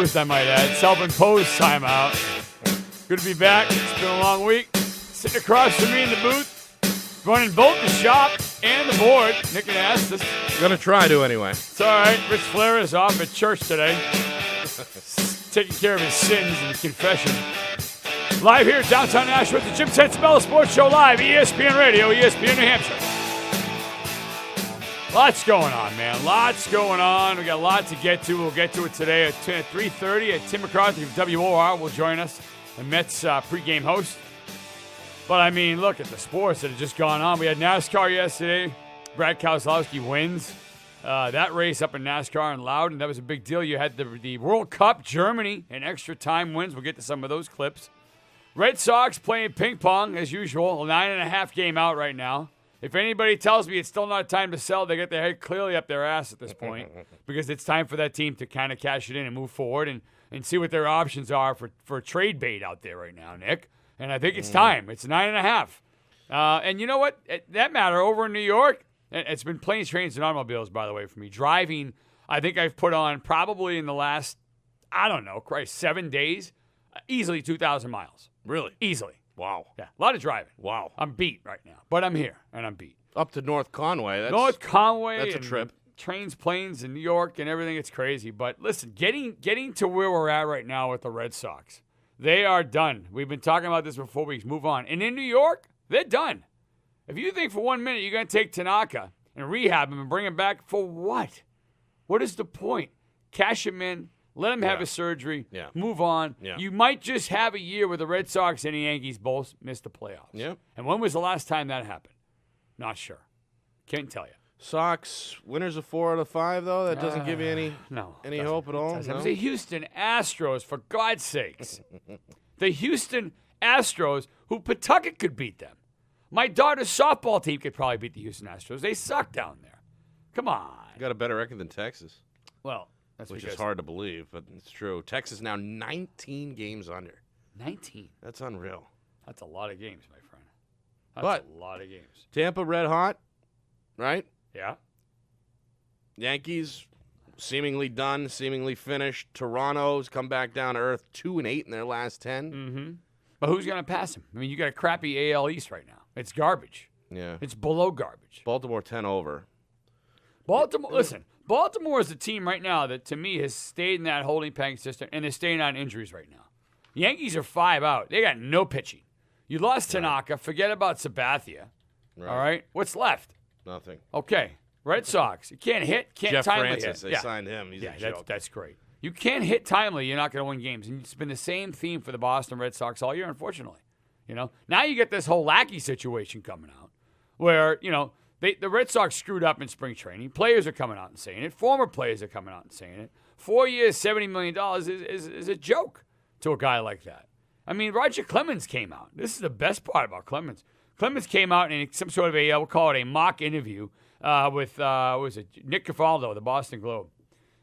Self-imposed, I might add. Self-imposed timeout. Good to be back. It's been a long week. Sitting across from me in the booth, running both the shop and the board. Nick and Astis. Going to try to anyway. It's all right. Rich Flair is off at church today. Taking care of his sins and confession. Live here in downtown Nashua at the Jim Censabella Sports Show live, ESPN Radio, ESPN New Hampshire. Lots going on, man. Lots going on. We got a lot to get to. We'll get to it today at 3:30 at Tim McCarthy of WOR will join us, the Mets pregame host. But, I mean, look at the sports that have just gone on. We had NASCAR yesterday. Brad Keselowski wins that race up in NASCAR in Loudon. That was a big deal. You had the World Cup, Germany, and extra time wins. We'll get to some of those clips. Red Sox playing ping pong, as usual. A 9.5 game out right now. If anybody tells me it's still not time to sell, they get their head clearly up their ass at this point because it's time for that team to kind of cash it in and move forward and see what their options are for trade bait out there right now, Nick. And I think it's time. It's 9.5. And you know what? That matter over in New York, it's been planes, trains, and automobiles, by the way, for me. Driving, I think I've put on probably in the last, 7 days, easily 2,000 miles. Really? Easily. Wow. Yeah, a lot of driving. Wow. I'm beat right now, but I'm here, and I'm beat. Up to North Conway. North Conway. That's a trip. Trains, planes in New York and everything. It's crazy. But listen, getting to where we're at right now with the Red Sox, they are done. We've been talking about this for 4 weeks. Move on. And in New York, they're done. If you think for 1 minute you're going to take Tanaka and rehab him and bring him back, for what? What is the point? Cash him in. Let him have his surgery. Yeah. Move on. Yeah. You might just have a year where the Red Sox and the Yankees both miss the playoffs. Yeah. And when was the last time that happened? Not sure. Can't tell you. Sox winners of 4 out of 5, though. That doesn't give you any hope at all. It was the Houston Astros, for God's sakes. The Houston Astros, who Pawtucket could beat them. My daughter's softball team could probably beat the Houston Astros. They suck down there. Come on. Got a better record than Texas. Well, which is hard to believe, but it's true. Texas now 19 games under. 19? That's unreal. That's a lot of games, my friend. That's a lot of games. Tampa red hot, right? Yeah. Yankees seemingly done, seemingly finished. Toronto's come back down to earth, 2-8 in their last 10. Mm-hmm. But who's going to pass them? I mean, you got a crappy AL East right now. It's garbage. Yeah. It's below garbage. Baltimore 10 over. Baltimore is a team right now that, to me, has stayed in that holding pattern system, and they're staying on injuries right now. Yankees are 5 out. They got no pitching. You lost Tanaka. Forget about Sabathia. Right. All right? What's left? Nothing. Okay. Red Sox. You can't hit, can't Jeff timely Francis, hit. they signed him. He's a joke. That's great. You can't hit timely, you're not going to win games. And it's been the same theme for the Boston Red Sox all year, unfortunately. Now you get this whole Lackey situation coming out where, the Red Sox screwed up in spring training. Players are coming out and saying it. Former players are coming out and saying it. 4 years, $70 million is a joke to a guy like that. I mean, Roger Clemens came out. This is the best part about Clemens. Clemens came out in some sort of we'll call it a mock interview with Nick Cafaldo of the Boston Globe.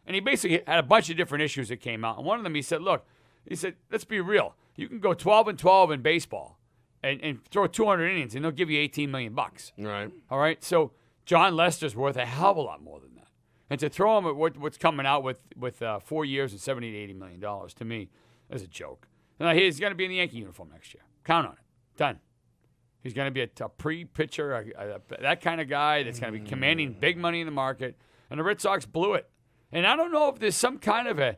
And he basically had a bunch of different issues that came out. And one of them, he said, let's be real. You can go 12-12 in baseball and throw 200 innings, and they'll give you $18 million. Right. All right? So John Lester's worth a hell of a lot more than that. And to throw him at what's coming out with 4 years and $70 to $80 million, to me, is a joke. And he's going to be in the Yankee uniform next year. Count on it. Done. He's going to be a pre-pitcher, that kind of guy that's going to be commanding big money in the market. And the Red Sox blew it. And I don't know if there's some kind of a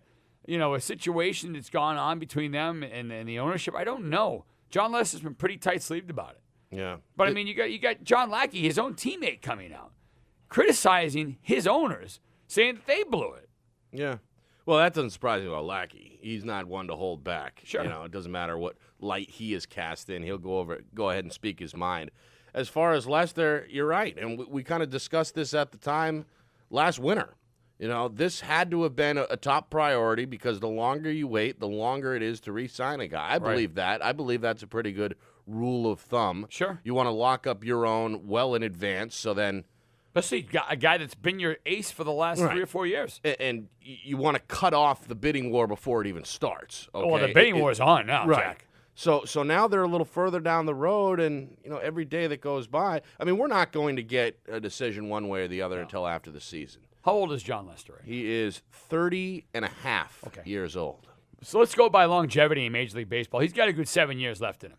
situation that's gone on between them and the ownership. I don't know. John Lester's been pretty tight-sleeved about it. Yeah. But, I mean, you got John Lackey, his own teammate, coming out, criticizing his owners, saying that they blew it. Yeah. Well, that doesn't surprise me about Lackey. He's not one to hold back. Sure. It doesn't matter what light he is cast in. He'll go ahead and speak his mind. As far as Lester, you're right. And we kind of discussed this at the time last winter. This had to have been a top priority because the longer you wait, the longer it is to re-sign a guy. I believe that. I believe that's a pretty good rule of thumb. Sure. You want to lock up your own well in advance, so then... Especially a guy that's been your ace for the last 3 or 4 years. And you want to cut off the bidding war before it even starts. Okay? Well, the bidding war is on now, right. Jack. So now they're a little further down the road, and every day that goes by, I mean, we're not going to get a decision one way or the other until after the season. How old is John Lester? Right? He is 30 and a half years old. So let's go by longevity in Major League Baseball. He's got a good 7 years left in him.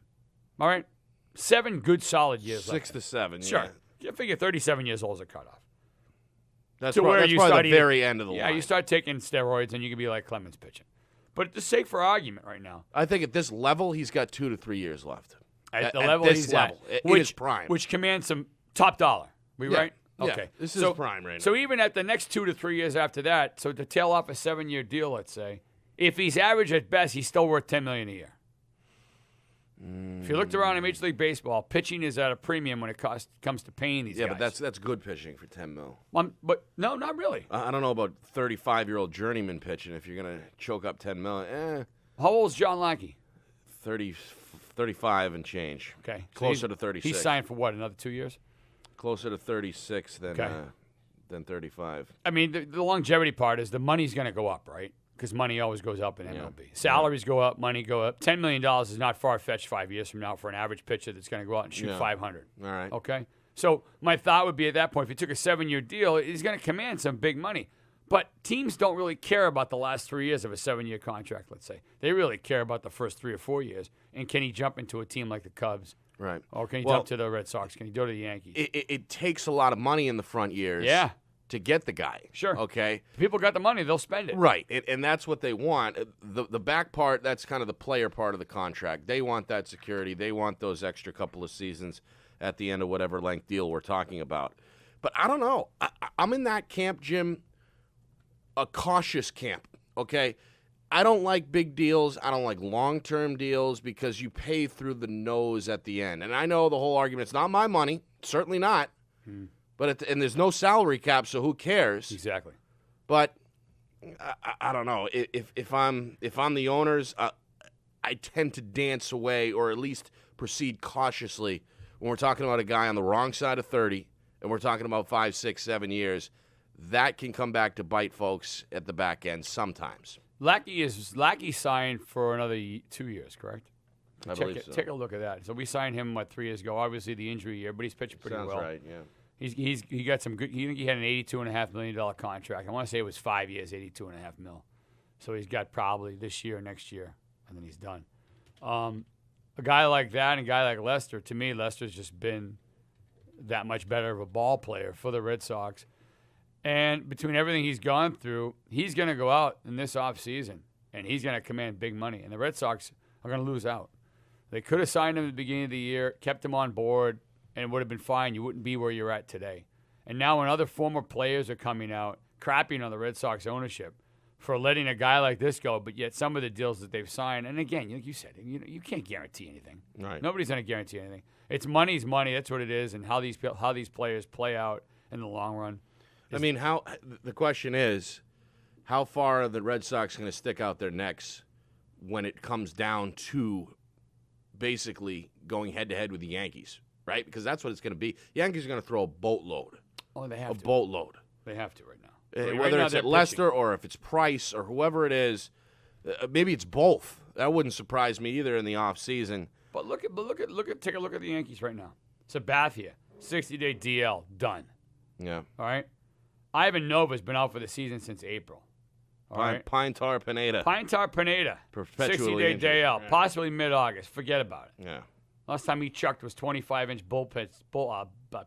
All right? 7 good, solid years left. 6 to 7, Sure. yeah. You figure 37 years old is a cutoff. That's probably the very end of the line. Yeah, you start taking steroids and you can be like Clemens pitching. But just sake for argument right now. I think at this level, he's got 2 to 3 years left. At the level this he's level, at. in his prime. Which commands some top dollar. We right? Yeah. Okay. This is his prime right now. So even at the next 2 to 3 years after that, so to tail off a 7-year deal, let's say, if he's average at best, he's still worth $10 million a year. If you looked around in Major League Baseball, pitching is at a premium when it comes to paying these guys. Yeah, but that's good pitching for $10 mil. But no, not really. I don't know about 35-year-old journeyman pitching if you're going to choke up $10 million. How old's John Lackey? 35 and change. Okay. Closer to 36. He's signed for what, another 2 years? Closer to 36 than 35. I mean, the longevity part is the money's going to go up, right? Because money always goes up in MLB. Salaries go up, money go up. $10 million is not far-fetched 5 years from now for an average pitcher that's going to go out and shoot 500. All right. Okay? So my thought would be at that point, if he took a 7-year deal, he's going to command some big money. But teams don't really care about the last 3 years of a 7-year contract, let's say. They really care about the first 3 or 4 years. And can he jump into a team like the Cubs? Right. Or can he jump to the Red Sox? Can he go to the Yankees? It takes a lot of money in the front years to get the guy. Sure. Okay? If people got the money, they'll spend it. Right. And that's what they want. The back part, that's kind of the player part of the contract. They want that security. They want those extra couple of seasons at the end of whatever length deal we're talking about. But I don't know. I'm in that camp, Jim, a cautious camp, okay? I don't like big deals. I don't like long-term deals because you pay through the nose at the end. And I know the whole argument, it's not my money. Certainly not. But and there's no salary cap, so who cares? Exactly. But I don't know. If I'm the owners, I tend to dance away or at least proceed cautiously when we're talking about a guy on the wrong side of 30 and we're talking about 5, 6, 7 years. That can come back to bite folks at the back end sometimes. Lackey signed for another 2 years, correct? I believe so. Take a look at that. So we signed him 3 years ago. Obviously the injury year, but he's pitching pretty well. Sounds right. Yeah. He got some good. He had an $82.5 million contract. I want to say it was 5 years, $82.5 mil. So he's got probably this year, next year, and then he's done. A guy like that and a guy like Lester, to me, Lester's just been that much better of a ball player for the Red Sox. And between everything he's gone through, he's going to go out in this offseason, and he's going to command big money. And the Red Sox are going to lose out. They could have signed him at the beginning of the year, kept him on board, and it would have been fine. You wouldn't be where you're at today. And now when other former players are coming out, crapping on the Red Sox ownership for letting a guy like this go, but yet some of the deals that they've signed, and again, like you said, you can't guarantee anything. Right. Nobody's going to guarantee anything. It's money's money. That's what it is, and how these players play out in the long run. I mean, the question is, how far are the Red Sox going to stick out their necks when it comes down to basically going head-to-head with the Yankees, right? Because that's what it's going to be. Yankees are going to throw a boatload. Oh, they have to. A boatload. They have to right now. Whether it's at Lester or if it's Price or whoever it is, maybe it's both. That wouldn't surprise me either in the offseason. But take a look at the Yankees right now. Sabathia, 60-day DL, done. Yeah. All right? Ivan Nova's been out for the season since April. All right? Pine Tar Pineda. Perpetually 60-day injured. DL, Yeah. possibly mid-August. Forget about it. Yeah. Last time he chucked was 25-inch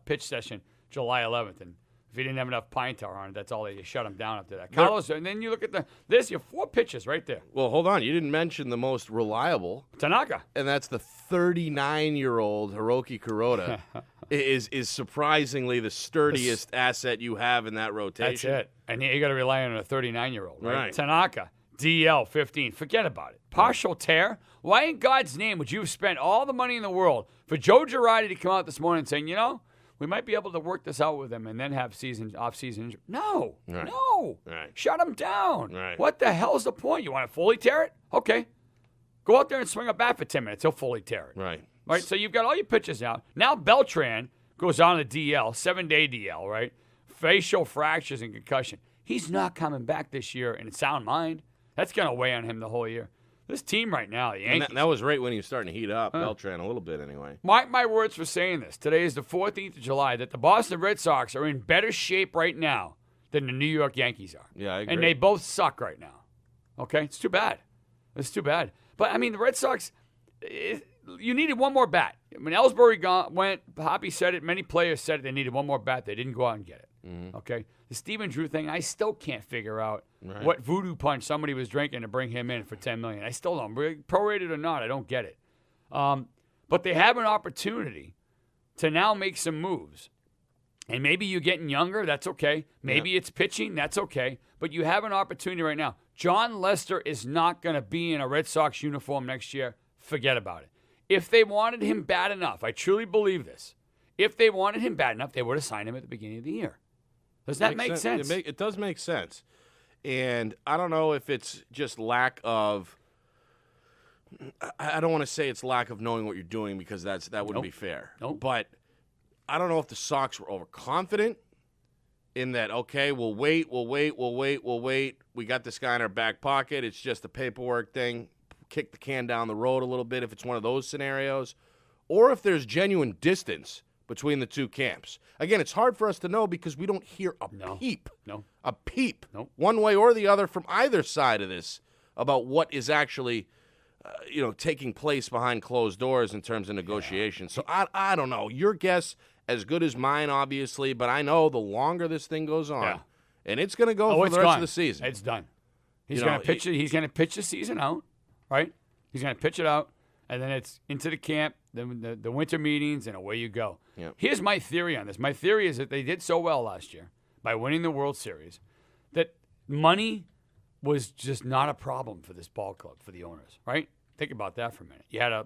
pitch session July 11th, and if he didn't have enough pine tar on it, that's all they shut him down after that. Carlos, and then you look at you have 4 pitches right there. Well, hold on. You didn't mention the most reliable. Tanaka. And that's the 39-year-old Hiroki Kuroda. is surprisingly the sturdiest asset you have in that rotation. That's it. And you got to rely on a 39-year-old. Right. Tanaka, DL 15. Forget about it. Partial tear. Why in God's name would you have spent all the money in the world for Joe Girardi to come out this morning saying, we might be able to work this out with him and then have off-season injury? No. Right. No. Right. Shut him down. Right. What the hell's the point? You want to fully tear it? Okay. Go out there and swing a bat for 10 minutes. He'll fully tear it. Right. Right, so you've got all your pitches out. Now Beltran goes on the DL, 7-day DL, right? Facial fractures and concussion. He's not coming back this year in sound mind. That's going to weigh on him the whole year. This team right now, the Yankees. And that was right when he was starting to heat up, Beltran, a little bit anyway. Mark my words for saying this. Today is the 14th of July, that the Boston Red Sox are in better shape right now than the New York Yankees are. Yeah, I agree. And they both suck right now. Okay? It's too bad. It's too bad. But, I mean, the Red Sox, you needed one more bat. When Ellsbury went, Hoppy said it, many players said it, they needed one more bat. They didn't go out and get it. Mm-hmm. Okay? The Steven Drew thing, I still can't figure out what voodoo punch somebody was drinking to bring him in for $10 million. I still don't. Prorated or not, I don't get it. But they have an opportunity to now make some moves. And maybe you're getting younger, that's okay. Maybe it's pitching, that's okay. But you have an opportunity right now. John Lester is not going to be in a Red Sox uniform next year. Forget about it. If they wanted him bad enough, I truly believe this. If they wanted him bad enough, they would have signed him at the beginning of the year. Does that make sense? It does make sense. And I don't know if it's just lack of – I don't want to say it's lack of knowing what you're doing because that wouldn't be fair. Nope. But I don't know if the Sox were overconfident in that, okay, we'll wait. We got this guy in our back pocket. It's just a paperwork thing. Kick the can down the road a little bit if it's one of those scenarios. Or if there's genuine distance between the two camps. Again, it's hard for us to know because we don't hear a peep. No. A peep. Nope. One way or the other from either side of this about what is actually taking place behind closed doors in terms of negotiations. So I don't know. Your guess as good as mine, obviously, but I know the longer this thing goes on, and it's going to go for the rest of the season. It's done. He's going to pitch it. He's going to pitch the season out, right? He's going to pitch it out, and then it's into the camp, the winter meetings, and away you go. Yep. Here's my theory on this. My theory is that they did so well last year by winning the World Series that money was just not a problem for this ball club, for the owners, right? Think about that for a minute. You had a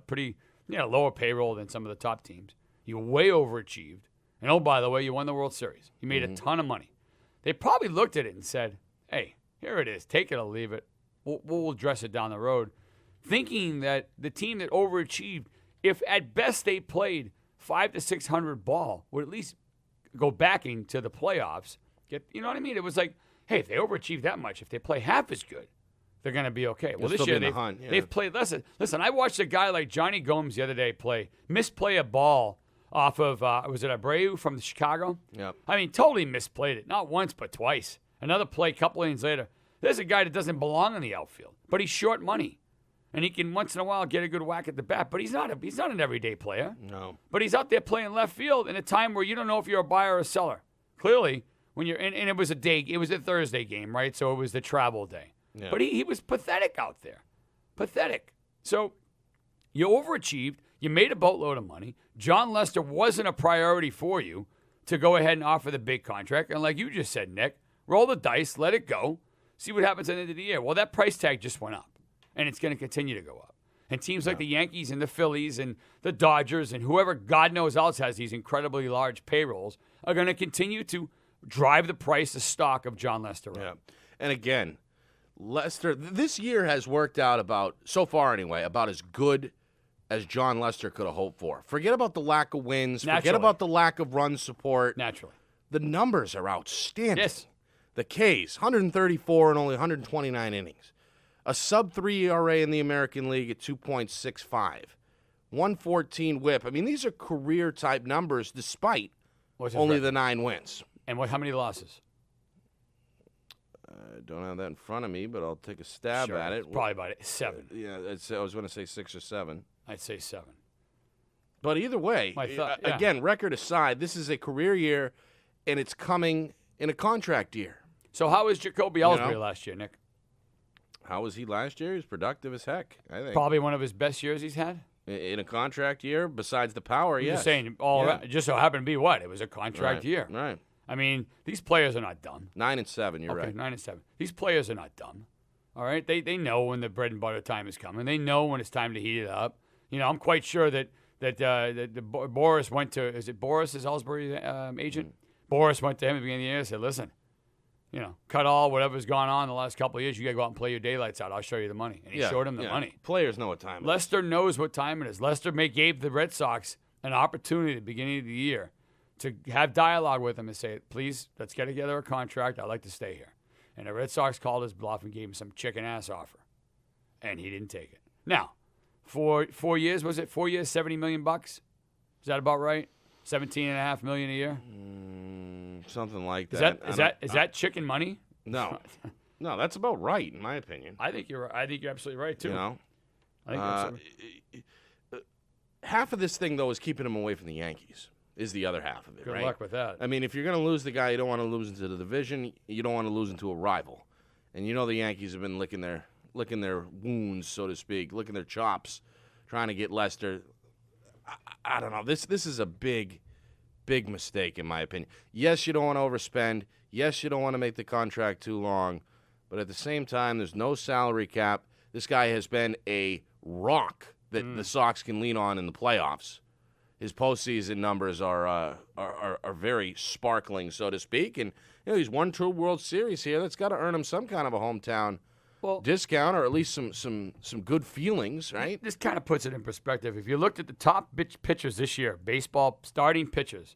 lower payroll than some of the top teams. You way overachieved. And, oh, by the way, you won the World Series. You made a ton of money. They probably looked at it and said, hey, here it is. Take it or leave it. We'll address it down the road. Thinking that the team that overachieved, if at best they played 500 to 600 ball, would at least go back into the playoffs. You know what I mean? It was like, hey, if they overachieve that much, if they play half as good, they're going to be okay. Well, this year they've played less. Listen, I watched a guy like Johnny Gomes the other day misplay a ball off of, was it Abreu from Chicago? Yep. I mean, totally misplayed it. Not once, but twice. Another play a couple innings later. There's a guy that doesn't belong in the outfield, but he's short money. And he can once in a while get a good whack at the bat, but he's not an everyday player. No. But he's out there playing left field in a time where you don't know if you're a buyer or a seller. Clearly, when you're and it was a Thursday game, right? So it was the travel day. Yeah. But he was pathetic out there. Pathetic. So you overachieved. You made a boatload of money. John Lester wasn't a priority for you to go ahead and offer the big contract. And like you just said, Nick, roll the dice, let it go, see what happens at the end of the year. Well, that price tag just went up, and it's going to continue to go up. And teams like the Yankees and the Phillies and the Dodgers and whoever God knows else has these incredibly large payrolls are going to continue to drive the price of stock of John Lester up. Yeah. And again, Lester, this year has worked out so far anyway, about as good as John Lester could have hoped for. Forget about the lack of wins. Naturally. Forget about the lack of run support. Naturally. The numbers are outstanding. Yes. The K's, 134 and only 129 innings. A sub-3 ERA in the American League at 2.65. 114 whip. I mean, these are career-type numbers despite only the 9 wins. And how many losses? I don't have that in front of me, but I'll take a stab at it. Probably about 7. Yeah, I was going to say 6 or 7. I'd say 7. But either way, again, record aside, this is a career year, and it's coming in a contract year. So how was Jacoby Ellsbury last year, Nick? How was he last year? He was productive as heck, I think. Probably one of his best years he's had? In a contract year, besides the power, yes. Just saying, it just so happened to be what? It was a contract year. Right. I mean, these players are not dumb. 9 and 7, you're right. Okay, 9 and 7. These players are not dumb. All right? They know when the bread and butter time is coming. They know when it's time to heat it up. You know, I'm quite sure that Boris went to, is it Boris, is Ellsbury's agent? Mm-hmm. Boris went to him at the beginning of the year and said, listen, cut all whatever's gone on the last couple of years. You got to go out and play your daylights out. I'll show you the money. And he showed him the money. Players know what time it is. Lester knows what time it is. Lester gave the Red Sox an opportunity at the beginning of the year to have dialogue with him and say, please, let's get together a contract. I'd like to stay here. And the Red Sox called his bluff and gave him some chicken-ass offer. And he didn't take it. Now, for 4 years, was it 4 years, $70 million? Is that about right? $17.5 million a year? something like that. Is that chicken money? No. No, that's about right, in my opinion. I think you're absolutely right, too. You know? I think you're absolutely half of this thing, though, is keeping him away from the Yankees, is the other half of it, Good right? luck with that. I mean, if you're going to lose the guy, you don't want to lose into the division. You don't want to lose into a rival. And you know the Yankees have been licking their wounds, so to speak, licking their chops, trying to get Lester. I don't know. This is a big mistake, in my opinion. Yes, you don't want to overspend. Yes, you don't want to make the contract too long. But at the same time, there's no salary cap. This guy has been a rock that the Sox can lean on in the playoffs. His postseason numbers are very sparkling, so to speak. And he's won 2 World Series here. That's got to earn him some kind of a hometown discount, or at least some good feelings, right? This kind of puts it in perspective. If you looked at the top pitchers this year, baseball starting pitchers,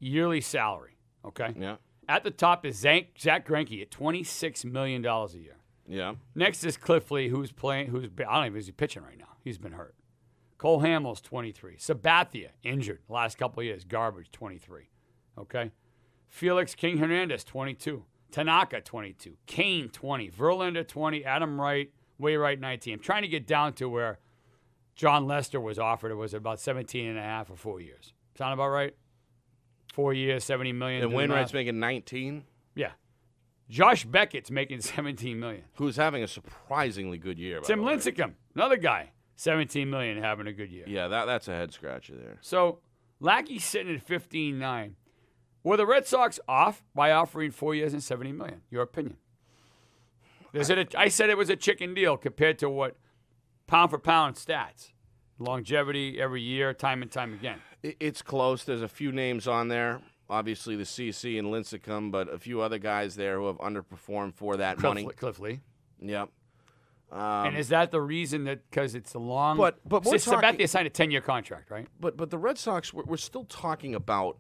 yearly salary, okay? Yeah. At the top is Zach Greinke at $26 million a year. Yeah. Next is Cliff Lee, I don't even know if he's pitching right now. He's been hurt. Cole Hamels, 23. Sabathia, injured the last couple of years, garbage, 23. Okay? Felix King Hernandez, 22. Tanaka, 22. Kane, 20. Verlander, 20. Adam Wright, Wainwright, 19. I'm trying to get down to where John Lester was offered. It was about 17.5 for 4 years. Sound about right? 4 years, $70 million. And Wainwright's making 19? Yeah. Josh Beckett's making $17 million. Who's having a surprisingly good year. Tim Lincecum, another guy, $17 million, having a good year. Yeah, that's a head scratcher there. So Lackey's sitting at $15.9. Were the Red Sox off by offering 4 years and $70 million? Your opinion? I said it was a chicken deal compared to what pound for pound stats, longevity every year, time and time again. It's close. There's a few names on there. Obviously, the CC and Lincecum, but a few other guys there who have underperformed for that money. Cliff Lee. Yep. And is that the reason that because it's a long? But we're talking. Sabathia signed a 10-year contract, right? But the Red Sox, we're still talking about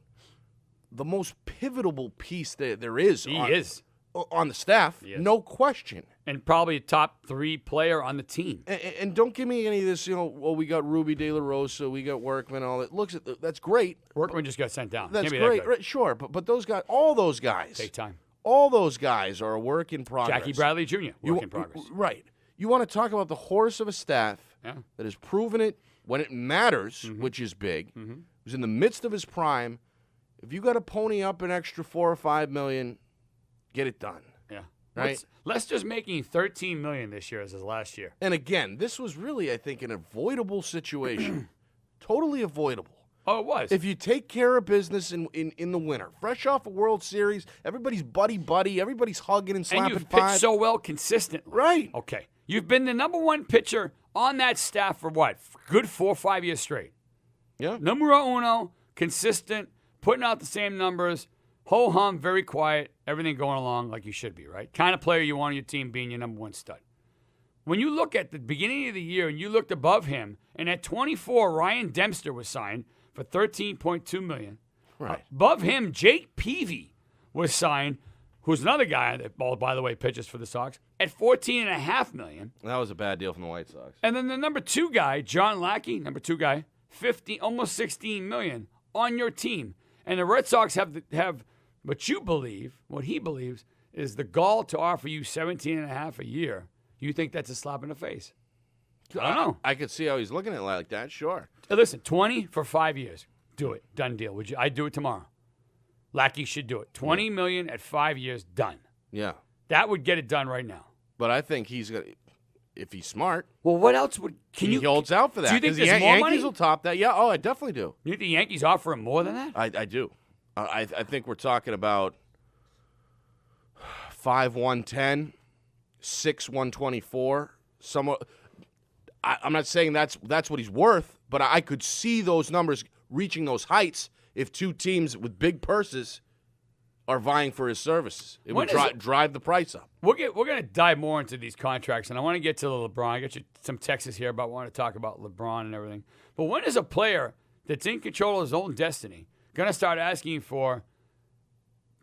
the most pivotal piece there is. He is on the staff, no question. And probably a top 3 player on the team. And don't give me any of this, we got Ruby De La Rosa, we got Workman, all that. That's great. Workman just got sent down. That's great. Right, sure, but those guys, all those guys. Take time. All those guys are a work in progress. Jackie Bradley Jr., work in progress. Right. You want to talk about the horse of a staff that has proven it when it matters, which is big, who's in the midst of his prime. If you got to pony up an extra $4 or $5 million, get it done. Yeah. Right? Lester's making $13 million this year as his last year. And again, this was really, I think, an avoidable situation. Totally avoidable. Oh, it was. If you take care of business in the winter, fresh off a World Series, everybody's buddy, everybody's hugging and slapping and you've pitched five. so well consistently. Right. Okay. You've been the number 1 pitcher on that staff for what? Good 4 or 5 years straight. Yeah. Numero uno, consistent, putting out the same numbers, ho-hum, very quiet, everything going along like you should be, right? Kind of player you want on your team being your number 1 stud. When you look at the beginning of the year and you looked above him, and at 24, Ryan Dempster was signed for $13.2 million. Right. Above him, Jake Peavy was signed, who's another guy that, by the way, pitches for the Sox, at $14.5 million. That was a bad deal from the White Sox. And then the number 2 guy, John Lackey, number 2 guy, almost $16 million on your team. And the Red Sox have what he believes is the gall to offer you $17.5 a year. You think that's a slap in the face? I don't know. I could see how he's looking at it like that, sure. Listen, 20 for 5 years. Do it. Done deal. Would you? I'd do it tomorrow. Lackey should do it. $20 million at 5 years, done. Yeah. That would get it done right now. But I think he's going to, if he's smart. Well, what else he holds out for that. Do you think there's the more Yankees money? Will top that. Yeah, I definitely do. You think the Yankees offer him more than that? I do. I think we're talking about 5-110, 6-124. Somewhat. I'm not saying that's what he's worth, but I could see those numbers reaching those heights if 2 teams with big purses are vying for his services. It would drive the price up. We're going to dive more into these contracts, and I want to get to the LeBron. I got you some texts here about wanting to talk about LeBron and everything. But when is a player that's in control of his own destiny going to start asking for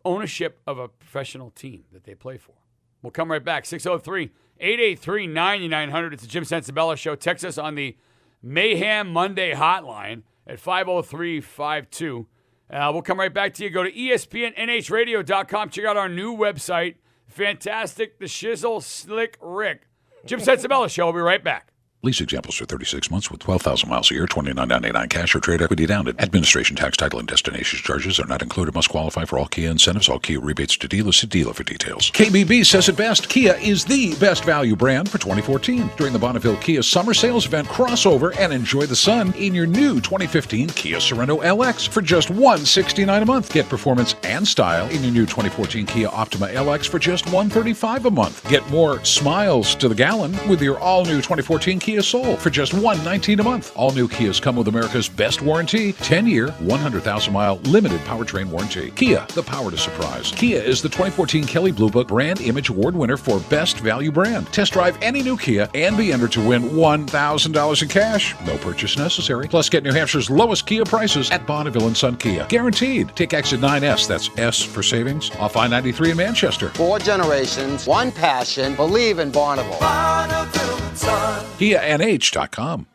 ownership of a professional team that they play for? We'll come right back. 603-883-9900. It's the Jim Censabella Show. Text us on the Mayhem Monday hotline at 503-52. We'll come right back to you. Go to espnnhradio.com. Check out our new website. Fantastic, the Shizzle Slick Rick. Jim Censabella Show. We'll be right back. Lease examples for 36 months with 12,000 miles a year, $29.99 cash or trade equity down. Administration, tax, title, and destination charges are not included. Must qualify for all Kia incentives. All Kia rebates to dealers. See dealer for details. KBB says it best. Kia is the best value brand for 2014. During the Bonneville Kia Summer Sales Event, crossover and enjoy the sun in your new 2015 Kia Sorento LX for just $169 a month. Get performance and style in your new 2014 Kia Optima LX for just $135 a month. Get more smiles to the gallon with your all-new 2014 Kia Soul for just $119 a month. All new Kias come with America's best warranty, 10-year, 100,000-mile limited powertrain warranty. Kia, the power to surprise. Kia is the 2014 Kelley Blue Book Brand Image Award winner for Best Value Brand. Test drive any new Kia and be entered to win $1,000 in cash. No purchase necessary. Plus, get New Hampshire's lowest Kia prices at Bonneville and Son Kia. Guaranteed. Take exit 9S, that's S for savings, off I-93 in Manchester. 4 generations, one passion, believe in Bonneville. KiaNH.com.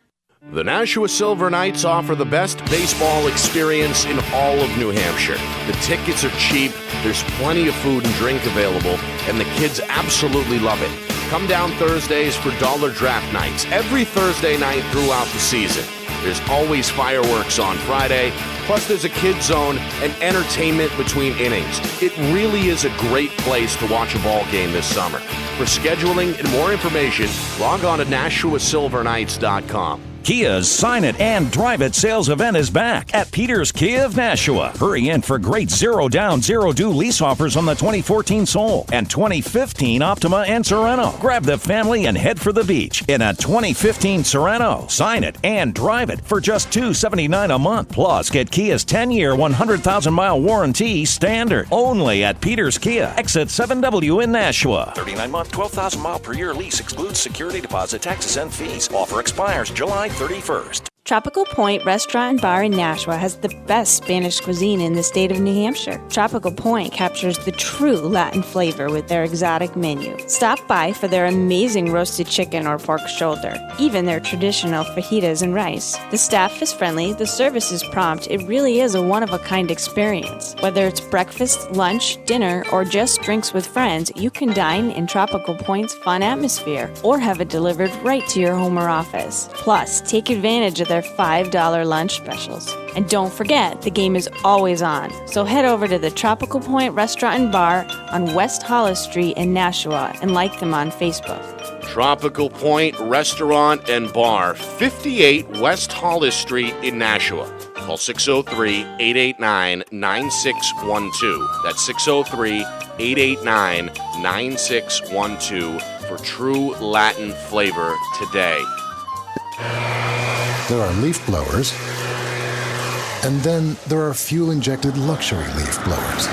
The Nashua Silver Knights offer the best baseball experience in all of New Hampshire. The tickets are cheap, there's plenty of food and drink available, and the kids absolutely love it. Come down Thursdays for dollar draft nights, every Thursday night throughout the season. There's always fireworks on Friday, plus there's a kids zone and entertainment between innings. It really is a great place to watch a ball game this summer. For scheduling and more information, log on to NashuaSilverKnights.com. Kia's Sign It and Drive It sales event is back at Peters Kia of Nashua. Hurry in for great zero-down, zero-due lease offers on the 2014 Soul and 2015 Optima and Sorento. Grab the family and head for the beach in a 2015 Sorento. Sign it and drive it for just $279 a month. Plus, get Kia's 10-year, 100,000-mile warranty standard. Only at Peters Kia, exit 7W in Nashua. 39-month, 12,000-mile per year lease excludes security deposit, taxes, and fees. Offer expires July 31st. Tropical Point Restaurant and Bar in Nashua has the best Spanish cuisine in the state of New Hampshire. Tropical Point captures the true Latin flavor with their exotic menu. Stop by for their amazing roasted chicken or pork shoulder, even their traditional fajitas and rice. The staff is friendly, the service is prompt. It really is a one-of-a-kind experience. Whether it's breakfast, lunch, dinner, or just drinks with friends, you can dine in Tropical Point's fun atmosphere or have it delivered right to your home or office. Plus, take advantage of their $5 lunch specials. And don't forget, the game is always on. So head over to the Tropical Point Restaurant and Bar on West Hollis Street in Nashua and like them on Facebook. Tropical Point Restaurant and Bar, 58 West Hollis Street in Nashua. Call 603-889-9612. That's 603-889-9612 for true Latin flavor today. There are leaf blowers, and then there are fuel-injected luxury leaf blowers.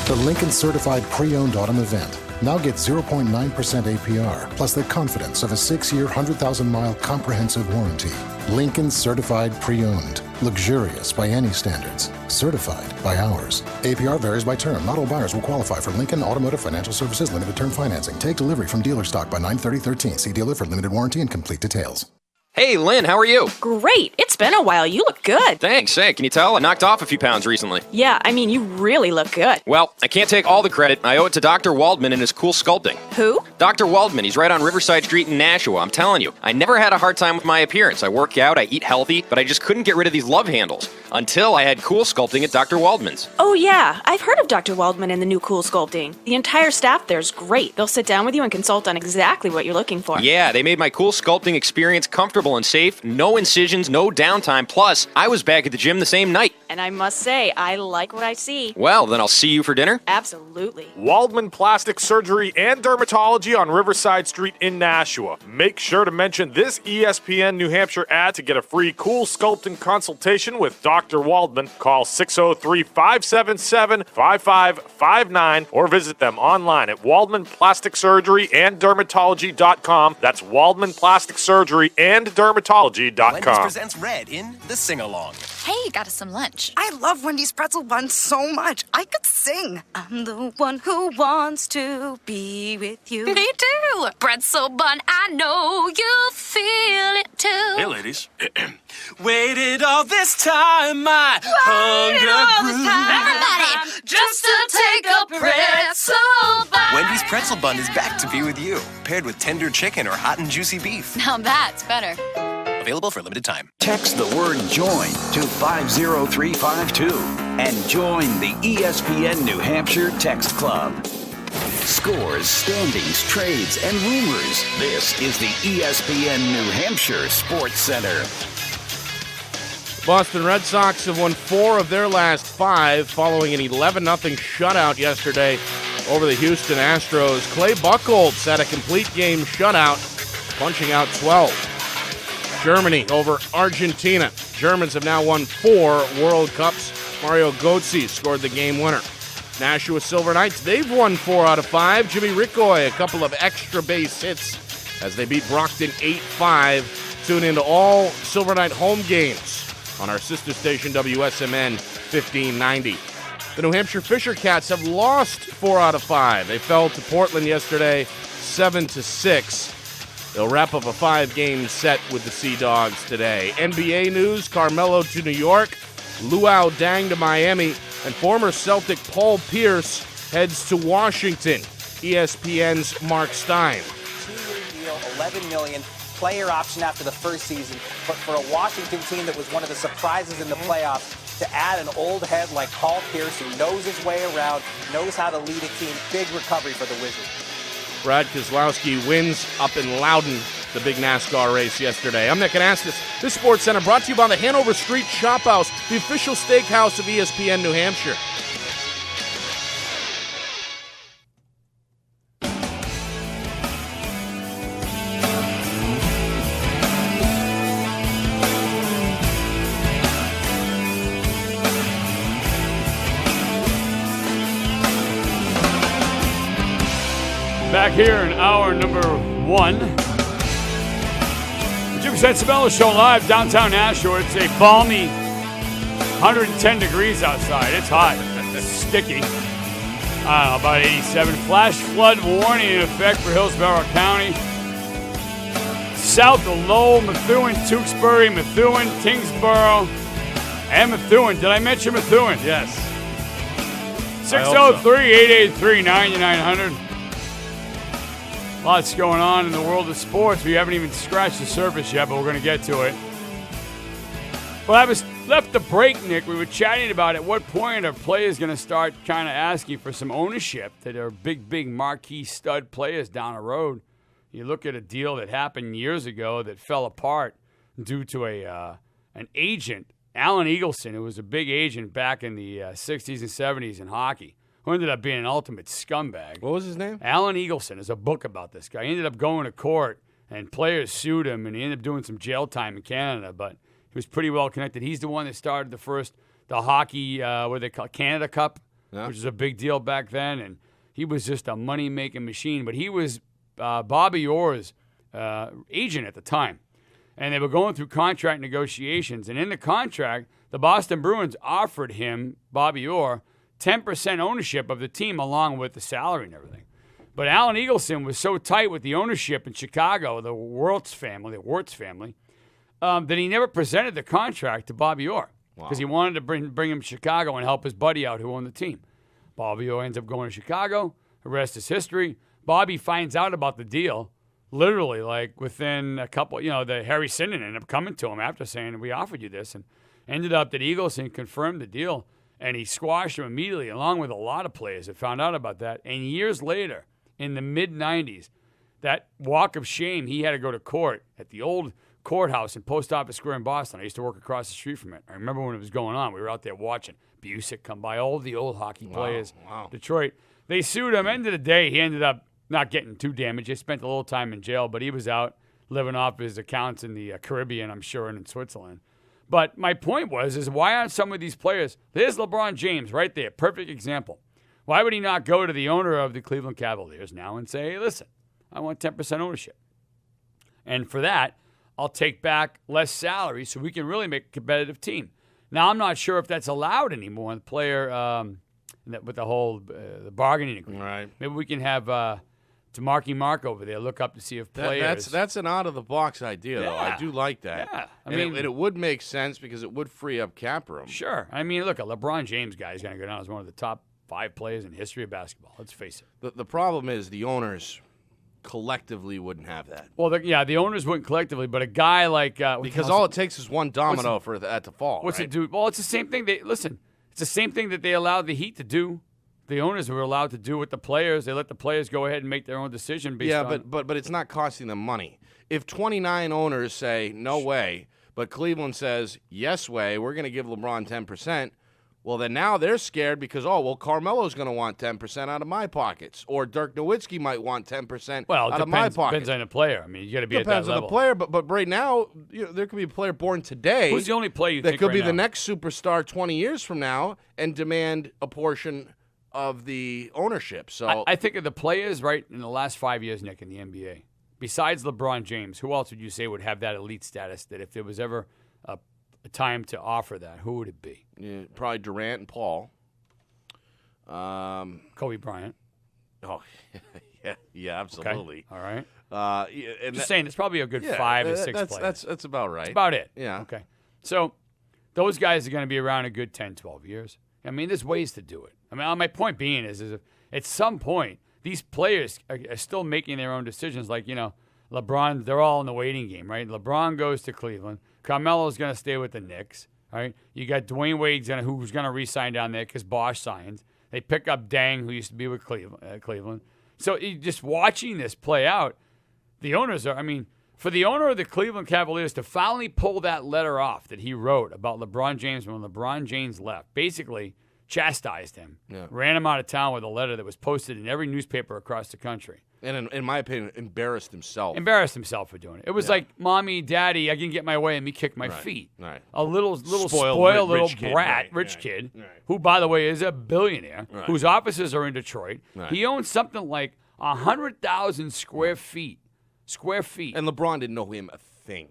The Lincoln Certified Pre-Owned Autumn Event. Now get 0.9% APR, plus the confidence of a 6-year, 100,000-mile comprehensive warranty. Lincoln Certified Pre-Owned. Luxurious by any standards. Certified by ours. APR varies by term. Not all buyers will qualify for Lincoln Automotive Financial Services Limited Term Financing. Take delivery from dealer stock by 9/30/13. See dealer for limited warranty and complete details. Hey, Lynn, how are you? Great! It's been a while. You look good. Thanks. Hey, can you tell? I knocked off a few pounds recently. Yeah, I mean, you really look good. Well, I can't take all the credit. I owe it to Dr. Waldman and his cool sculpting. Who? Dr. Waldman. He's right on Riverside Street in Nashua. I'm telling you, I never had a hard time with my appearance. I work out, I eat healthy, but I just couldn't get rid of these love handles until I had cool sculpting at Dr. Waldman's. Oh, yeah. I've heard of Dr. Waldman and the new cool sculpting. The entire staff there is great. They'll sit down with you and consult on exactly what you're looking for. Yeah, they made my cool sculpting experience comfortable and safe. No incisions, no downtime. Plus, I was back at the gym the same night. And I must say, I like what I see. Well, then I'll see you for dinner. Absolutely. Waldman Plastic Surgery and Dermatology on Riverside Street in Nashua. Make sure to mention this ESPN New Hampshire ad to get a free cool sculpting consultation with Dr. Waldman. Call 603-577-5559 or visit them online at Waldman Plastic Surgery and Dermatology.com. That's Waldman Plastic Surgery and Dermatology.com. Wendy's presents Red in the sing-along. Hey, got us some lunch. I love Wendy's pretzel bun so much. I could sing. I'm the one who wants to be with you. Me too. Pretzel bun, I know you feel it too. Hey, ladies. Waited all this time, my hunger grew. Everybody, just to take a pretzel bite. Wendy's pretzel bun is back to be with you, paired with tender chicken or hot and juicy beef. Now that's better. Available for a limited time. Text the word JOIN to 50352 and join the ESPN New Hampshire Text Club. Scores, standings, trades, and rumors. This is the ESPN New Hampshire Sports Center. Boston Red Sox have won 4 of their last 5 following an 11-0 shutout yesterday over the Houston Astros. Clay Buchholz had a complete game shutout, punching out 12. Germany over Argentina. Germans have now won 4 World Cups. Mario Götze scored the game winner. Nashua Silver Knights, they've won 4 out of 5. Jimmy Ricoy, a couple of extra base hits as they beat Brockton 8-5. Tune into all Silver Knight home games on our sister station WSMN 1590. The New Hampshire Fisher Cats have lost 4 out of 5. They fell to Portland yesterday 7-6. They'll wrap up a 5-game set with the Sea Dogs today. NBA news, Carmelo to New York, Luau Dang to Miami, and former Celtic Paul Pierce heads to Washington. ESPN's Mark Stein. 2-year deal, $11 million, player option after the first season. But for a Washington team that was one of the surprises in the playoffs, to add an old head like Paul Pierce who knows his way around, knows how to lead a team, big recovery for the Wizards. Brad Keselowski wins up in Loudon, the big NASCAR race yesterday. I'm Nick Anastas. This Sports Center brought to you by the Hanover Street Shop House, the official steakhouse of ESPN New Hampshire. Back here in hour number 1. The Jim Censabella Show live downtown Nashua. It's a balmy 110 degrees outside. It's hot. It's sticky. I don't know, about 87. Flash flood warning in effect for Hillsborough County. South of Lowell, Methuen, Tewksbury, Methuen, Tingsboro, and Methuen. Did I mention Methuen? Yes. 603-883-9900. Lots going on in the world of sports. We haven't even scratched the surface yet, but we're going to get to it. Well, I was left the break, Nick. We were chatting about at what point are players going to start kind of asking for some ownership that are big marquee stud players down the road. You look at a deal that happened years ago that fell apart due to an agent, Alan Eagleson, who was a big agent back in the 60s and 70s in hockey, who ended up being an ultimate scumbag. What was his name? Alan Eagleson. There's a book about this guy. He ended up going to court, and players sued him, and he ended up doing some jail time in Canada, but he was pretty well connected. He's the one that started the hockey, what they call Canada Cup, which was a big deal back then, and he was just a money-making machine. But he was Bobby Orr's agent at the time, and they were going through contract negotiations, and in the contract, the Boston Bruins offered him, Bobby Orr, 10% ownership of the team along with the salary and everything. But Alan Eagleson was so tight with the ownership in Chicago, the Wirtz family, that he never presented the contract to Bobby Orr because he wanted to bring him to Chicago and help his buddy out who owned the team. Bobby Orr ends up going to Chicago. The rest is history. Bobby finds out about the deal literally like within a couple, the Harry Sinden ended up coming to him after saying, we offered you this, and ended up that Eagleson confirmed the deal. And he squashed him immediately, along with a lot of players that found out about that. And years later, in the mid-'90s, that walk of shame, he had to go to court at the old courthouse in Post Office Square in Boston. I used to work across the street from it. I remember when it was going on. We were out there watching Busick come by, all the old hockey players. Wow. Detroit. They sued him. End of the day, he ended up not getting too damaged. He spent a little time in jail, but he was out living off his accounts in the Caribbean, I'm sure, and in Switzerland. But my point is why aren't some of these players, there's LeBron James right there, perfect example. Why would he not go to the owner of the Cleveland Cavaliers now and say, hey, listen, I want 10% ownership. And for that, I'll take back less salary so we can really make a competitive team. Now, I'm not sure if that's allowed anymore in the player with the whole the bargaining agreement. Right. Maybe we can have to Marky Mark over there, look up to see if players. That's an out-of-the-box idea, though. I do like that. Yeah. I mean, it would make sense because it would free up cap room. Sure. I mean, look, a LeBron James guy is going to go down as one of the top 5 players in the history of basketball. Let's face it. The problem is the owners collectively wouldn't have that. Well, the owners wouldn't collectively, but a guy like because all it takes is one domino for that to fall. What's right? it do? Well, it's the same thing. It's the same thing that they allowed the Heat to do. The owners were allowed to do with the players. They let the players go ahead and make their own decision. Based on but it's not costing them money. If 29 owners say no way, but Cleveland says yes way, we're going to give LeBron 10%. Well, then now they're scared because, Carmelo's going to want 10% out of my pockets. Or Dirk Nowitzki might want 10% out of my pockets. Depends on the player. I mean, you got to be at that level. Depends on the player, but right now, there could be a player born today. Who's the only player you that think could right be now? the next superstar 20 years from now and demand a portion of the ownership. So I think of the players, right, in the last 5 years, Nick, in the NBA, besides LeBron James, who else would you say would have that elite status that if there was ever a time to offer that, who would it be? Yeah, probably Durant and Paul. Kobe Bryant. Oh, yeah, absolutely. Okay. All right. And Just saying, it's probably a good 5 to 6 players. That's about right. That's about it. Yeah. Okay. So those guys are going to be around a good 10, 12 years. I mean, there's ways to do it. I mean, my point being is if at some point, these players are still making their own decisions. Like, LeBron, they're all in the waiting game, right? LeBron goes to Cleveland. Carmelo's going to stay with the Knicks, right? You got Dwayne Wade who's going to re-sign down there because Bosh signs. They pick up Dang, who used to be with Cleveland. So just watching this play out, the owners are, for the owner of the Cleveland Cavaliers to finally pull that letter off that he wrote about LeBron James when LeBron James left, basically chastised him, ran him out of town with a letter that was posted in every newspaper across the country. And in my opinion, embarrassed himself. Embarrassed himself for doing it. It was like, Mommy, Daddy, I can get my way and me kick my feet. Right. A little spoiled little brat, rich kid, who, by the way, is a billionaire, whose offices are in Detroit. Right. He owns something like 100,000 square feet. And LeBron didn't know him a thing.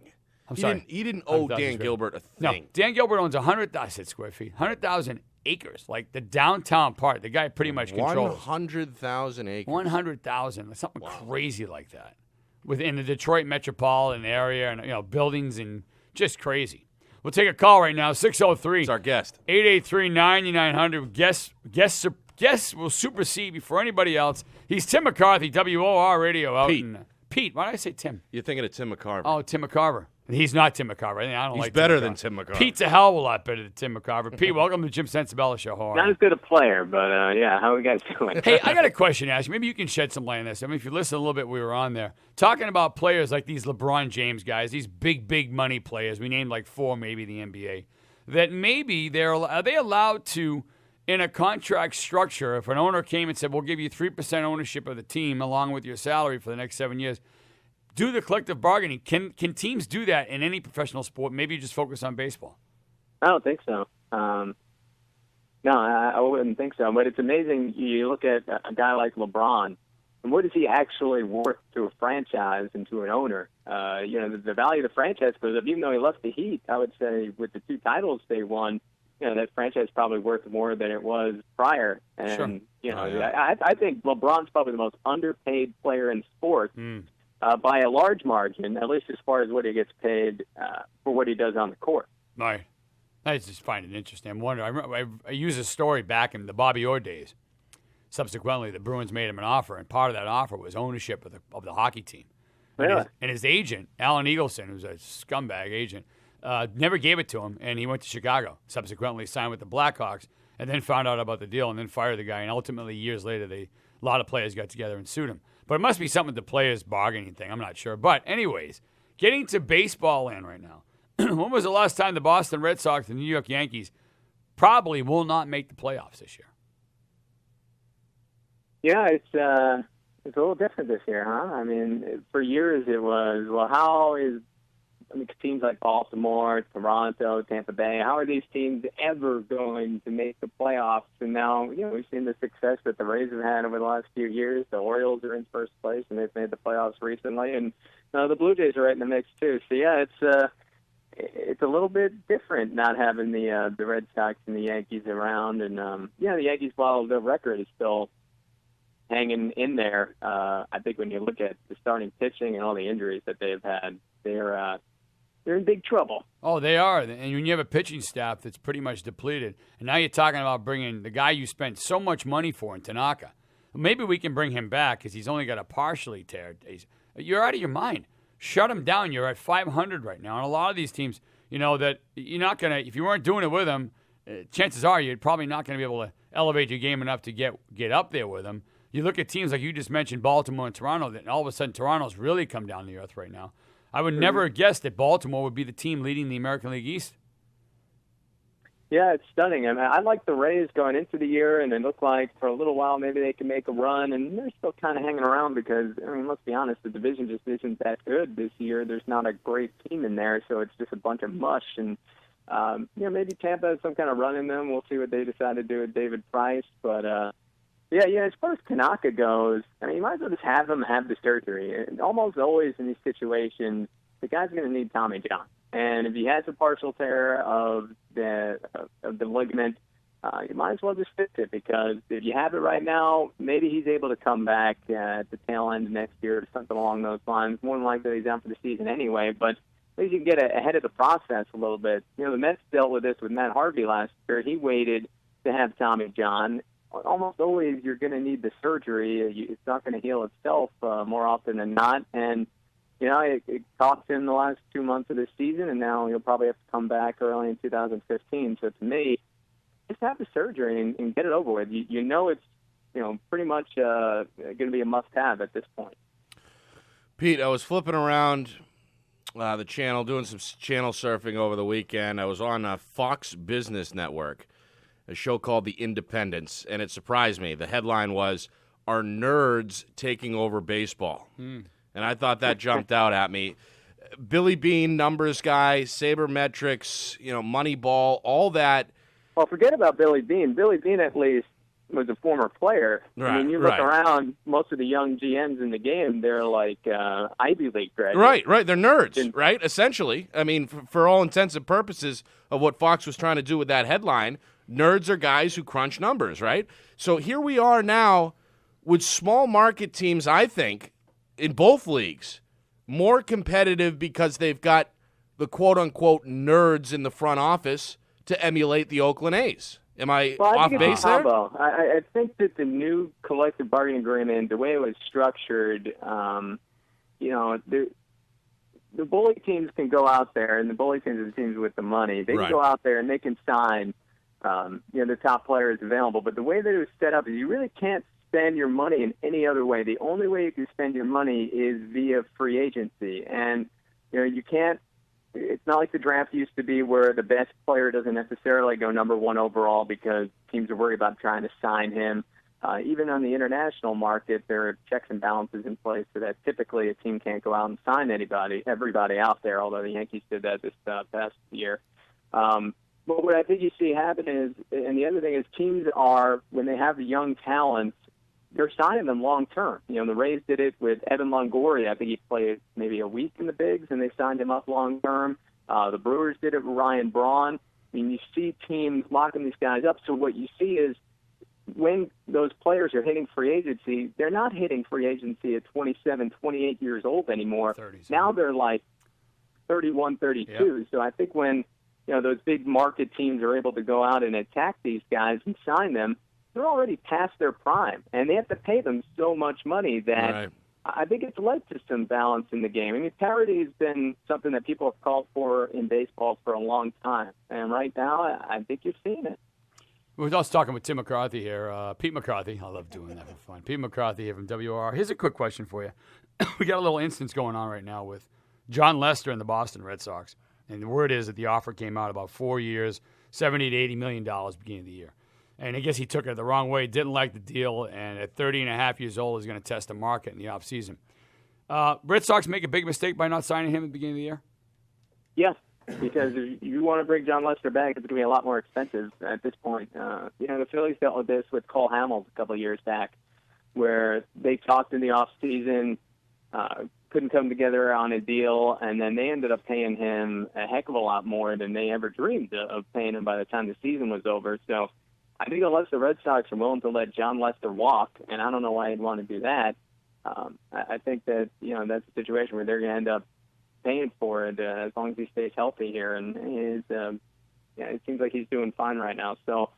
I'm sorry. He didn't owe Dan Gilbert a thing. No, Dan Gilbert owns 100,000 square feet, 100,000 acres, like the downtown part. The guy pretty much controls 100,000 acres. 100,000, something crazy like that, within the Detroit metropolitan area, and buildings and just crazy. We'll take a call right now, 603. It's our guest. 883-9900. Guess will supersede before anybody else. He's Tim McCarthy, WOR Radio out in Pete. Why did I say Tim? You're thinking of Tim McCarver. Oh, Tim McCarver. And he's not Tim McCarver. I don't He's like better Tim than Tim McCarver. Pete's a hell of a lot better than Tim McCarver. Pete, welcome to the Jim Censabella Show. How are Not you? as good a player, but how are you guys doing? Hey, I got a question to ask you. Maybe you can shed some light on this. If you listen a little bit, we were on there talking about players like these LeBron James guys, these big money players. We named like 4, maybe the NBA. That maybe are they allowed to, in a contract structure, if an owner came and said, "We'll give you 3% ownership of the team along with your salary for the next 7 years," do the collective bargaining? Can teams do that in any professional sport? Maybe you just focus on baseball. I don't think so. No, I wouldn't think so. But it's amazing. You look at a guy like LeBron, and what is he actually worth to a franchise and to an owner? The value of the franchise goes up. Even though he left the Heat, I would say with the 2 titles they won, that franchise is probably worth more than it was prior. And, I think LeBron's probably the most underpaid player in sports. By a large margin, at least as far as what he gets paid for what he does on the court. Right. I just find it interesting. I'm wondering. I remember I used a story back in the Bobby Orr days. Subsequently, the Bruins made him an offer, and part of that offer was ownership of the hockey team. Really? And his agent, Alan Eagleson, who's a scumbag agent, never gave it to him, and he went to Chicago. Subsequently, signed with the Blackhawks, and then found out about the deal, and then fired the guy. And ultimately, years later, a lot of players got together and sued him. But it must be something with the players' bargaining thing. I'm not sure. But anyways, getting to baseball land right now. When was the last time the Boston Red Sox and the New York Yankees probably will not make the playoffs this year? Yeah, it's a little different this year, huh? I mean, for years it was, how is teams like Baltimore, Toronto, Tampa Bay, how are these teams ever going to make the playoffs? And now, we've seen the success that the Rays have had over the last few years. The Orioles are in first place, and they've made the playoffs recently. And the Blue Jays are right in the mix, too. So, yeah, it's a little bit different not having the Red Sox and the Yankees around. And, the Yankees, while their record is still hanging in there. I think when you look at the starting pitching and all the injuries that they've had, they're in big trouble. Oh, they are. And when you have a pitching staff that's pretty much depleted, and now you're talking about bringing the guy you spent so much money for in Tanaka. Maybe we can bring him back because he's only got a partially tear. You're out of your mind. Shut him down. You're at 500 right now. And a lot of these teams, that you're not going to, if you weren't doing it with them, chances are you're probably not going to be able to elevate your game enough to get up there with them. You look at teams like you just mentioned, Baltimore and Toronto, and all of a sudden Toronto's really come down to earth right now. I would never have guessed that Baltimore would be the team leading the American League East. Yeah, it's stunning. I mean, I like the Rays going into the year, and it looked like for a little while maybe they can make a run, and they're still kind of hanging around because, let's be honest, the division just isn't that good this year. There's not a great team in there, so it's just a bunch of mush. And, maybe Tampa has some kind of run in them. We'll see what they decide to do with David Price. But, as far as Tanaka goes, you might as well just have him have the surgery. And almost always in these situations, the guy's going to need Tommy John. And if he has a partial tear of the ligament, you might as well just fix it, because if you have it right now, maybe he's able to come back at the tail end of next year or something along those lines. More than likely he's out for the season anyway, but at least you can get ahead of the process a little bit. The Mets dealt with this with Matt Harvey last year. He waited to have Tommy John. Almost always you're going to need the surgery. It's not going to heal itself more often than not. And it cost him the last 2 months of this season, and now he'll probably have to come back early in 2015. So to me, just have the surgery and get it over with. It's pretty much going to be a must-have at this point. Pete, I was flipping around the channel, doing some channel surfing over the weekend. I was on Fox Business Network, a show called The Independents, and it surprised me. The headline was, "Are Nerds Taking Over Baseball?" And I thought that jumped out at me. Billy Beane, numbers guy, sabermetrics, Moneyball, all that. Well, forget about Billy Beane. Billy Beane, at least, was a former player. Right, you look around, most of the young GMs in the game, they're like Ivy League graduates. Right. They're nerds, right? Essentially. For all intents and purposes of what Fox was trying to do with that headline, nerds are guys who crunch numbers, right? So here we are now with small market teams, I think, in both leagues, more competitive because they've got the quote-unquote nerds in the front office to emulate the Oakland A's. Am I off base there? I think that the new collective bargaining agreement, the way it was structured, the bully teams can go out there, and the bully teams are the teams with the money. They can go out there and they can sign the top players available. But the way that it was set up is you really can't spend your money in any other way. The only way you can spend your money is via free agency. And, you can't, it's not like the draft used to be where the best player doesn't necessarily go number one overall because teams are worried about trying to sign him. Even on the international market, there are checks and balances in place so that typically a team can't go out and sign everybody out there, although the Yankees did that this past year. But what I think you see happen is, and the other thing is, teams are, when they have young talents, they're signing them long term. The Rays did it with Evan Longoria. I think he played maybe a week in the bigs, and they signed him up long term. The Brewers did it with Ryan Braun. You see teams locking these guys up. So what you see is when those players are hitting free agency, they're not hitting free agency at 27, 28 years old anymore. 30s. Now they're like 31, 32. Yep. So I think when those big market teams are able to go out and attack these guys and sign them, they're already past their prime, and they have to pay them so much money that I think it's led to some balance in the game. Parity has been something that people have called for in baseball for a long time, and right now I think you're seeing it. We're also talking with Tim McCarthy here, Pete McCarthy. I love doing that for fun. Pete McCarthy here from WR. Here's a quick question for you. We got a little instance going on right now with John Lester and the Boston Red Sox, and the word is that the offer came out about 4 years, $70 to $80 million beginning of the year. And I guess he took it the wrong way, didn't like the deal, and at 30 and a half years old is going to test the market in the offseason. Red Sox make a big mistake by not signing him at the beginning of the year? Yes, because if you want to bring John Lester back, it's going to be a lot more expensive at this point. The Phillies dealt with this with Cole Hamels a couple of years back, where they talked in the offseason, couldn't come together on a deal, and then they ended up paying him a heck of a lot more than they ever dreamed of paying him by the time the season was over. So I think unless the Red Sox are willing to let John Lester walk, and I don't know why he'd want to do that, I think that, that's a situation where they're going to end up paying for it as long as he stays healthy here. And it seems like he's doing fine right now. So,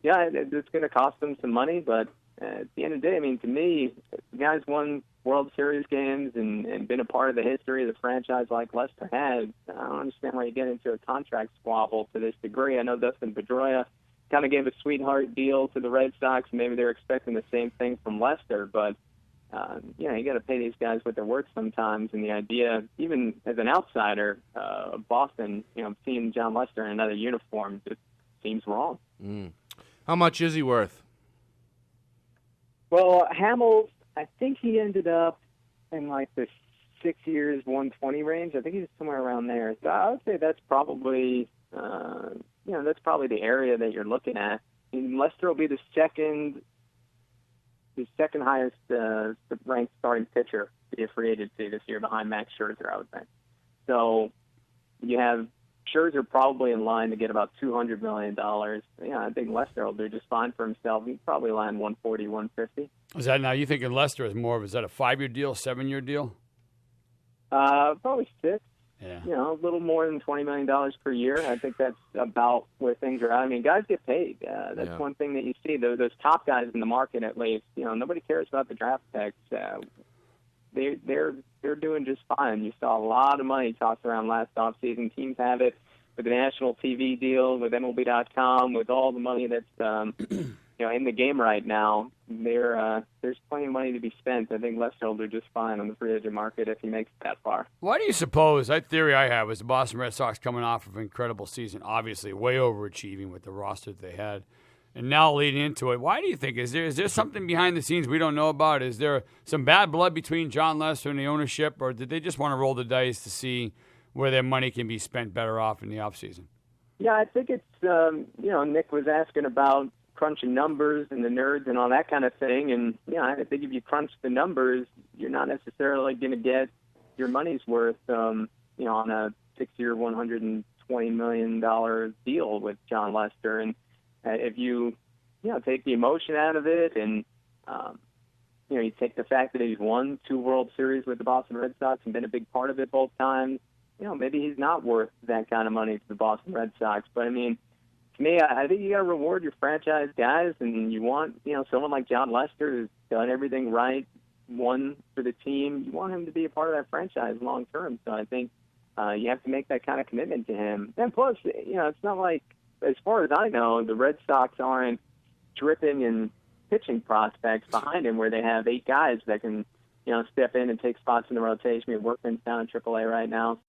it's going to cost them some money, but at the end of the day, I mean, to me, the guy's won World Series games and been a part of the history of the franchise like Lester has. I don't understand why you get into a contract squabble to this degree. I know Dustin Pedroia kind of gave a sweetheart deal to the Red Sox. Maybe they're expecting the same thing from Lester, but you got to pay these guys what they're worth sometimes. And the idea, even as an outsider of Boston, seeing John Lester in another uniform just seems wrong. How much is he worth? Well, Hamels, I think he ended up in like the 6 years, 120 range. I think he's somewhere around there. So I would say that's probably, that's probably the area that you're looking at. And Lester will be the second highest ranked starting pitcher to be a free agency this year behind Max Scherzer, I would think. So you have Scherzer probably in line to get about $200 million. I think Lester will do just fine for himself. He'd probably land 140, 150. Is that now you thinking Lester is more of, is that a 5-year deal, 7-year deal? Probably 6. Yeah. A little more than $20 million per year. I think that's about where things are at. I mean, guys get paid. That's one thing that you see. Those top guys in the market, at least, nobody cares about the draft picks. They're doing just fine. You saw a lot of money tossed around last offseason. Teams have it with the national TV deal, with MLB.com, with all the money that's in the game right now. There's plenty of money to be spent. I think Lester will do just fine on the free agent market if he makes it that far. Why do you suppose, that theory I have is the Boston Red Sox coming off of an incredible season, obviously way overachieving with the roster that they had, and now leading into it. Why do you think? Is there something behind the scenes we don't know about? Is there some bad blood between John Lester and the ownership, or did they just want to roll the dice to see where their money can be spent better off in the offseason? Yeah, I think it's, Nick was asking about crunching numbers and the nerds and all that kind of thing. And, I think if you crunch the numbers, you're not necessarily going to get your money's worth, on a 6-year, $120 million deal with John Lester. And if you, take the emotion out of it and, you take the fact that he's won 2 World Series with the Boston Red Sox and been a big part of it both times, maybe he's not worth that kind of money to the Boston Red Sox. But, I mean, to me, I think you got to reward your franchise guys, and you want, someone like John Lester who's done everything right, won for the team. You want him to be a part of that franchise long term. So I think you have to make that kind of commitment to him. And plus, it's not like, as far as I know, the Red Sox aren't dripping in pitching prospects behind him where they have 8 guys that can, step in and take spots in the rotation. Workman's down in AAA right now.